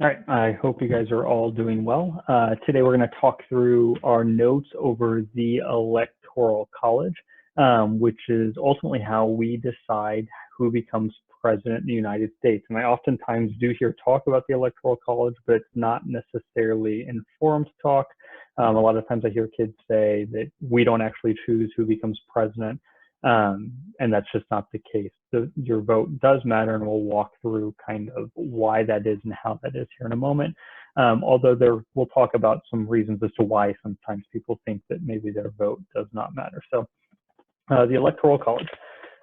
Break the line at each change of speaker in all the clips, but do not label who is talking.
All right, I hope you guys are all doing well. Today we're going to talk through our notes over the Electoral College, which is ultimately how we decide who becomes president of the United States. And I oftentimes do hear talk about the Electoral College, but it's not necessarily informed talk. A lot of times I hear kids say that we don't actually choose who becomes president. And that's just not the case. Your vote does matter, and we'll walk through kind of why that is and how that is here in a moment. Although we'll talk about some reasons as to why sometimes people think that maybe their vote does not matter. So the Electoral College.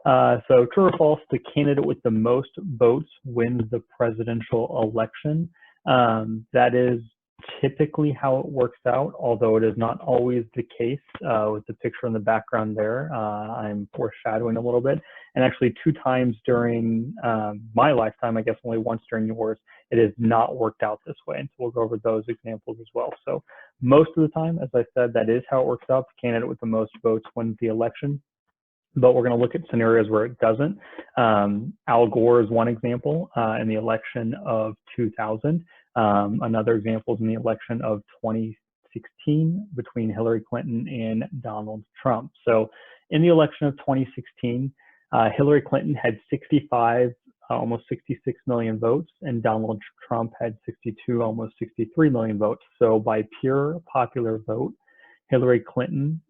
So true or false, the candidate with the most votes wins the presidential election. That is typically how it works out, although it is not always the case. With the picture in the background there, I'm foreshadowing a little bit. And actually 2 times during my lifetime, I guess only once during yours, it has not worked out this way. And so we'll go over those examples as well. So most of the time, as I said, that is how it works out. The candidate with the most votes wins the election. But we're going to look at scenarios where it doesn't. Al Gore is one example in the election of 2000. Another example is in the election of 2016 between Hillary Clinton and Donald Trump. So in the election of 2016, Hillary Clinton had 65, almost 66 million votes, and Donald Trump had 62, almost 63 million votes. So by pure popular vote, Hillary Clinton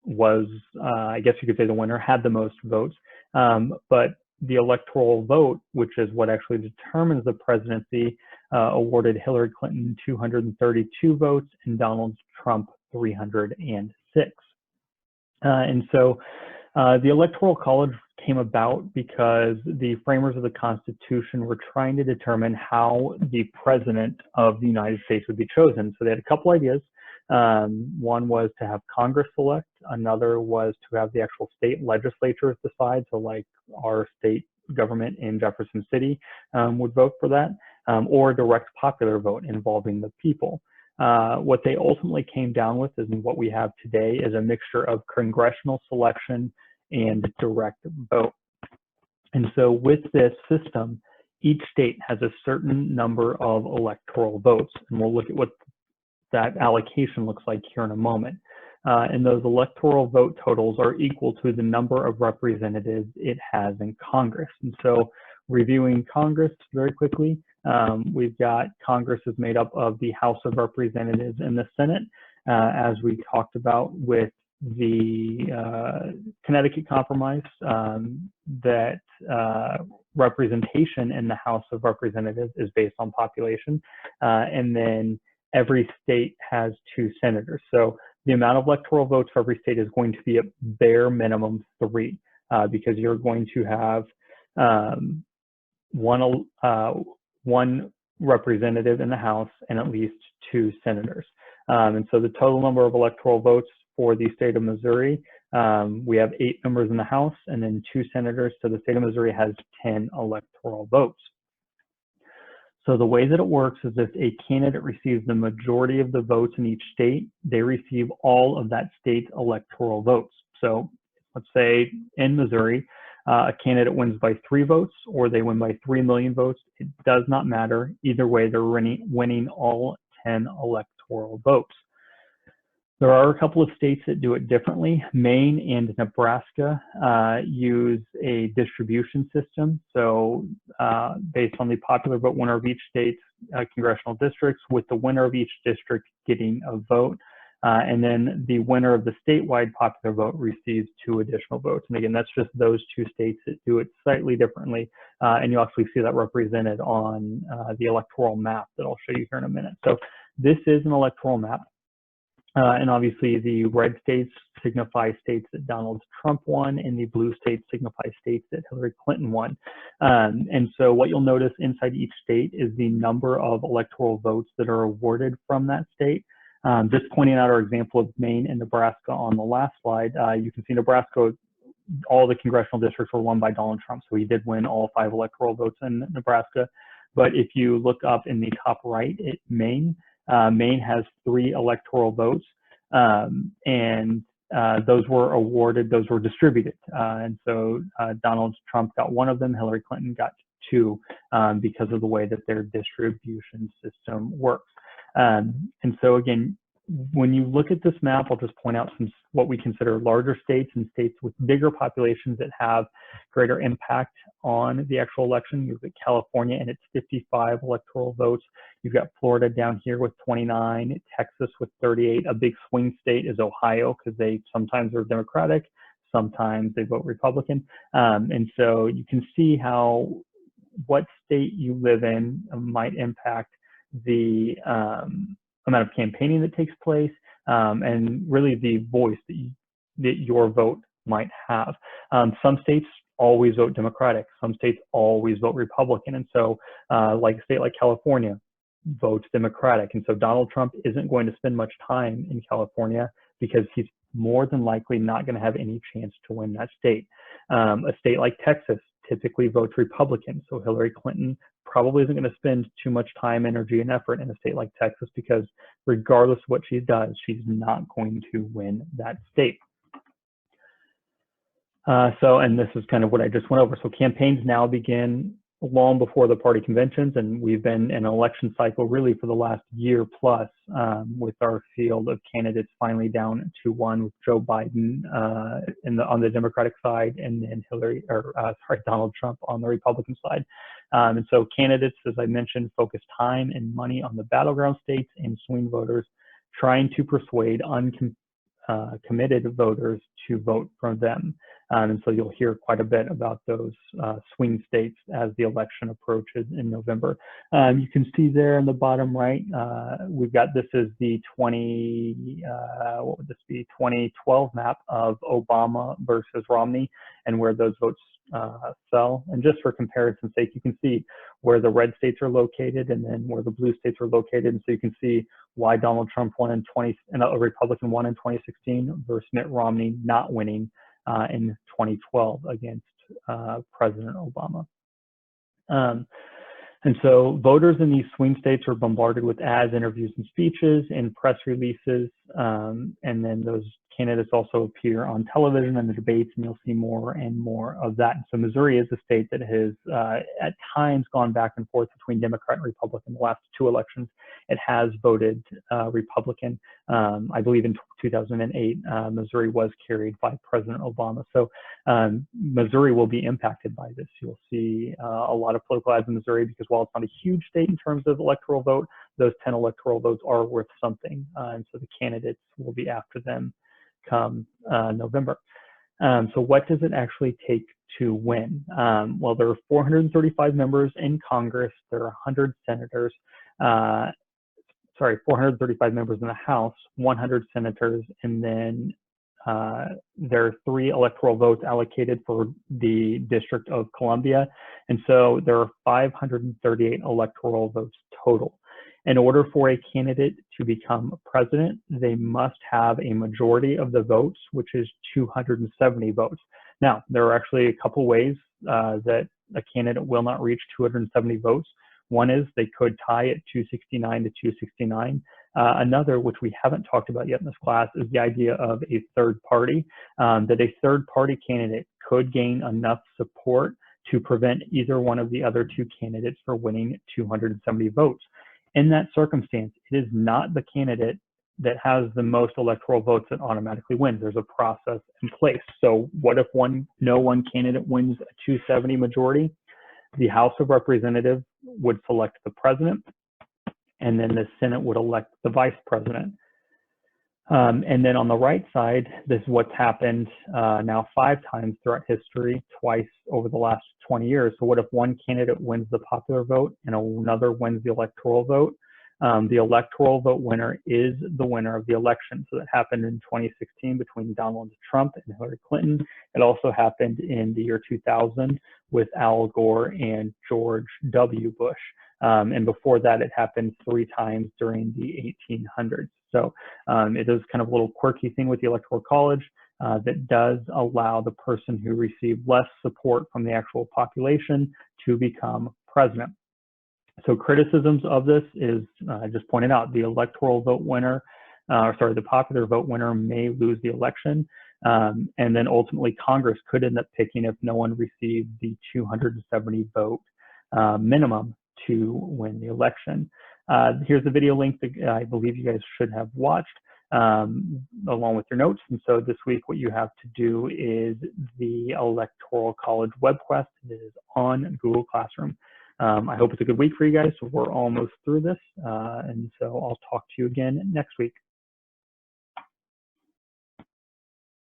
was, I guess you could say, the winner, had the most votes. But the electoral vote, which is what actually determines the presidency, awarded Hillary Clinton 232 votes and Donald Trump 306. And so the Electoral College came about because the framers of the Constitution were trying to determine how the president of the United States would be chosen. So they had a couple ideas. One was to have Congress select, another was to have the actual state legislatures decide, so like our state government in Jefferson City would vote for that, or a direct popular vote involving the people. What they ultimately came down with is what we have today is a mixture of congressional selection and direct vote. And so with this system, each state has a certain number of electoral votes, and we'll look at what that allocation looks like here in a moment. And those electoral vote totals are equal to the number of representatives it has in Congress. And so reviewing Congress very quickly, we've got Congress is made up of the House of Representatives and the Senate, as we talked about with the Connecticut Compromise, that representation in the House of Representatives is based on population. And then every state has 2 senators. So the amount of electoral votes for every state is going to be a bare minimum 3, because you're going to have one representative in the House and at least 2 senators. And so the total number of electoral votes for the state of Missouri, we have 8 members in the House and then 2 senators. So the state of Missouri has 10 electoral votes. So the way that it works is if a candidate receives the majority of the votes in each state, they receive all of that state's electoral votes. So let's say in Missouri, a candidate wins by 3 votes or they win by 3 million votes. It does not matter. Either way, they're winning all 10 electoral votes. There are a couple of states that do it differently. Maine and Nebraska use a distribution system. So based on the popular vote winner of each state's congressional districts, with the winner of each district getting a vote. And then the winner of the statewide popular vote receives 2 additional votes. And again, that's just those 2 states that do it slightly differently. And you'll actually see that represented on the electoral map that I'll show you here in a minute. So this is an electoral map. And obviously the red states signify states that Donald Trump won, and the blue states signify states that Hillary Clinton won. And so what you'll notice inside each state is the number of electoral votes that are awarded from that state. Just pointing out our example of Maine and Nebraska on the last slide, you can see Nebraska, all the congressional districts were won by Donald Trump. So he did win all 5 electoral votes in Nebraska. But if you look up in the top right at Maine, Maine has 3 electoral votes, and those were awarded, those were distributed. And so Donald Trump got 1 of them, Hillary Clinton got too, because of the way that their distribution system works. And so again, when you look at this map, I'll just point out some what we consider larger states and states with bigger populations that have greater impact on the actual election. You've got California and its 55 electoral votes. You've got Florida down here with 29, Texas with 38. A big swing state is Ohio because they sometimes are Democratic, sometimes they vote Republican. And so you can see how what state you live in might impact the amount of campaigning that takes place, and really the voice that your vote might have. Some states always vote Democratic. Some states always vote Republican. And so like a state like California votes Democratic. And so Donald Trump isn't going to spend much time in California because he's more than likely not going to have any chance to win that state. A state like Texas typically votes Republican. So Hillary Clinton probably isn't going to spend too much time, energy, and effort in a state like Texas because regardless of what she does, she's not going to win that state. And this is kind of what I just went over. So campaigns now begin long before the party conventions, and we've been in an election cycle really for the last year plus, with our field of candidates finally down to one, with Joe Biden on the Democratic side, and then Donald Trump on the Republican side. And so candidates, as I mentioned, focus time and money on the battleground states and swing voters, trying to persuade committed voters to vote for them. And so you'll hear quite a bit about those swing states as the election approaches in November. You can see there in the bottom right, we've got, this is the 2012 map of Obama versus Romney and where those votes fell. And just for comparison's sake, you can see where the red states are located and then where the blue states are located. And so you can see why Donald Trump won and a Republican won in 2016 versus Mitt Romney not winning in 2012 against President Obama. And so voters in these swing states are bombarded with ads, interviews, and speeches and press releases. And then those candidates also appear on television and the debates, and you'll see more and more of that. And so Missouri is a state that has at times gone back and forth between Democrat and Republican. The last two elections, it has voted Republican. I believe in 2008, Missouri was carried by President Obama. So Missouri will be impacted by this. You'll see a lot of political ads in Missouri because while it's not a huge state in terms of electoral vote, those 10 electoral votes are worth something. And so the candidates will be after them come November. So what does it actually take to win? Well, there are 435 members in Congress. There are 100 senators. 435 members in the House, 100 senators, and then there are 3 electoral votes allocated for the District of Columbia. And so there are 538 electoral votes total. In order for a candidate to become president, they must have a majority of the votes, which is 270 votes. Now, there are actually a couple ways that a candidate will not reach 270 votes. One is they could tie at 269 to 269. Another, which we haven't talked about yet in this class, is the idea of a third party, that a third party candidate could gain enough support to prevent either one of the other 2 candidates from winning 270 votes. In that circumstance, it is not the candidate that has the most electoral votes that automatically wins. There's a process in place. So what if no one candidate wins a 270 majority? The House of Representatives would select the president, and then the Senate would elect the vice president. And then on the right side, this is what's happened now 5 times throughout history, twice over the last 20 years. So what if one candidate wins the popular vote and another wins the electoral vote? The electoral vote winner is the winner of the election. So that happened in 2016 between Donald Trump and Hillary Clinton. It also happened in the year 2000 with Al Gore and George W. Bush. And before that, it happened 3 times during the 1800s. So it is kind of a little quirky thing with the Electoral College that does allow the person who received less support from the actual population to become president. So criticisms of this is, I just pointed out, the electoral vote winner, the popular vote winner may lose the election. And then ultimately Congress could end up picking if no one received the 270 vote minimum to win the election. Here's the video link that I believe you guys should have watched along with your notes. And so this week, what you have to do is the Electoral College web quest. It is on Google Classroom. I hope it's a good week for you guys. So we're almost through this. And so I'll talk to you again next week.